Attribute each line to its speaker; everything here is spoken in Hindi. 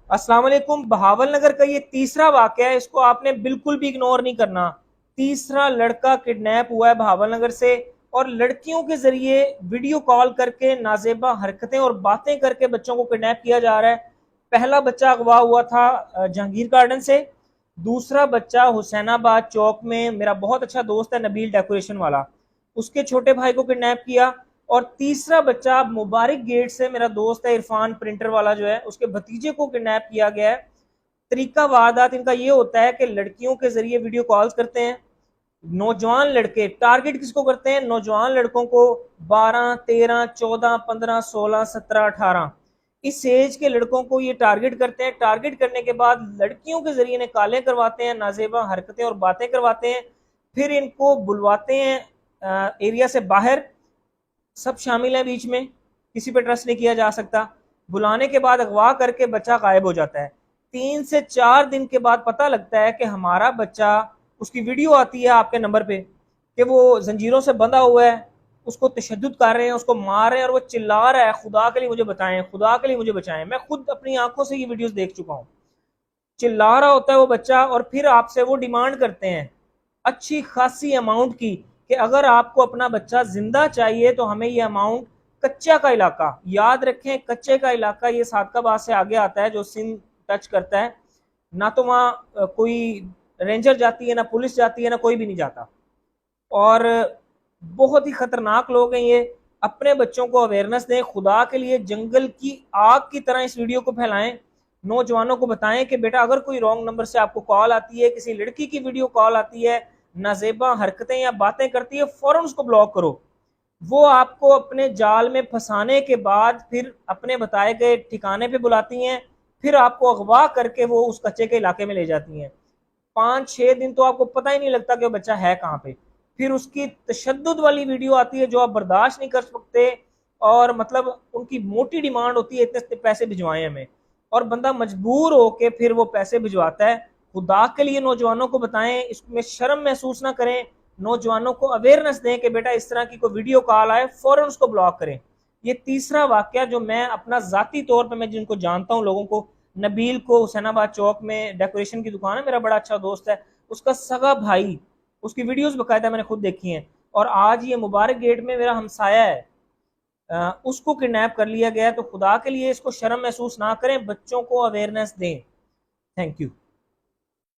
Speaker 1: अस्सलाम वालेकुम। बहावल नगर का ये तीसरा वाकया है, इसको आपने बिल्कुल भी इग्नोर नहीं करना। तीसरा लड़का किडनैप हुआ है बहावल नगर से और लड़कियों के जरिए वीडियो कॉल करके नाजेबा हरकतें और बातें करके बच्चों को किडनैप किया जा रहा है। पहला बच्चा अगवा हुआ था जहांगीर गार्डन से। दूसरा बच्चा हुसैनाबाद चौक में, मेरा बहुत अच्छा दोस्त है नबील डेकोरेशन वाला, उसके छोटे भाई को किडनैप किया। और तीसरा बच्चा मुबारक गेट से, मेरा दोस्त है इरफान प्रिंटर वाला जो है, उसके भतीजे को किडनैप किया गया है। तरीका वारदात इनका ये होता है कि लड़कियों के जरिए वीडियो कॉल्स करते हैं। नौजवान लड़के टारगेट किसको करते हैं? नौजवान लड़कों को, 12, 13, 14, 15, 16, 17, 18 इस एज के लड़कों को ये टारगेट करते हैं। टारगेट करने के बाद लड़कियों के जरिए इन्हें कालें करवाते हैं, नाजेबा हरकतें और बातें करवाते हैं। फिर इनको बुलवाते हैं एरिया से बाहर। सब शामिल हैं बीच में, किसी पे ट्रस्ट नहीं किया जा सकता। बुलाने के बाद अगवा करके बच्चा गायब हो जाता है। 3 से 4 दिन के बाद पता लगता है कि हमारा बच्चा, उसकी वीडियो आती है आपके नंबर पे कि वो जंजीरों से बंधा हुआ है, उसको तशद्दुद कर रहे हैं, उसको मार रहे हैं और वो चिल्ला रहा है, खुदा के लिए मुझे बचाएं, खुदा के लिए मुझे बचाएं। मैं खुद अपनी आंखों से ये वीडियोस देख चुका हूँ। चिल्ला रहा होता है वो बच्चा और फिर आपसे वो डिमांड करते हैं अच्छी खासी अमाउंट की कि अगर आपको अपना बच्चा जिंदा चाहिए तो हमें ये अमाउंट। कच्चा का इलाका, याद रखें, कच्चे का इलाका ये सादकाबाद से आगे आता है जो सिंध टच करता है। ना तो वहाँ कोई रेंजर जाती है, ना पुलिस जाती है, ना कोई भी नहीं जाता। और बहुत ही खतरनाक लोग हैं ये। अपने बच्चों को अवेयरनेस दें, खुदा के लिए जंगल की आग की तरह इस वीडियो को फैलाएं। नौजवानों को बताएं कि बेटा अगर कोई रॉन्ग नंबर से आपको कॉल आती है, किसी लड़की की वीडियो कॉल आती है, नाजेबा हरकतें या बातें करती है, फौरन उसको ब्लॉक करो। वो आपको अपने जाल में फंसाने के बाद फिर अपने बताए गए ठिकाने पे बुलाती हैं, फिर आपको अगवा करके वो उस कच्चे के इलाके में ले जाती हैं। 5-6 दिन तो आपको पता ही नहीं लगता कि वो बच्चा है कहाँ पे। फिर उसकी तशद्दुद वाली वीडियो आती है जो आप बर्दाश्त नहीं कर सकते। और मतलब उनकी मोटी डिमांड होती है, इतने पैसे भिजवाएं हमें, और बंदा मजबूर होके फिर वो पैसे भिजवाता है। खुदा के लिए नौजवानों को बताएं, इसमें शर्म महसूस ना करें। नौजवानों को अवेयरनेस दें कि बेटा इस तरह की कोई वीडियो कॉल आए फौरन उसको ब्लॉक करें। ये तीसरा वाक्य जो मैं अपना जाती तौर पर, मैं जिनको जानता हूँ लोगों को, नबील को हुसैनाबाद चौक में डेकोरेशन की दुकान है, मेरा बड़ा अच्छा दोस्त है, उसका सगा भाई, उसकी वीडियोस बकायदा मैंने खुद देखी हैं। और आज ये मुबारक गेट में मेरा हमसाया है, उसको किडनैप कर लिया गया है। तो खुदा के लिए इसको शर्म महसूस ना करें, बच्चों को अवेयरनेस दें। Thank you.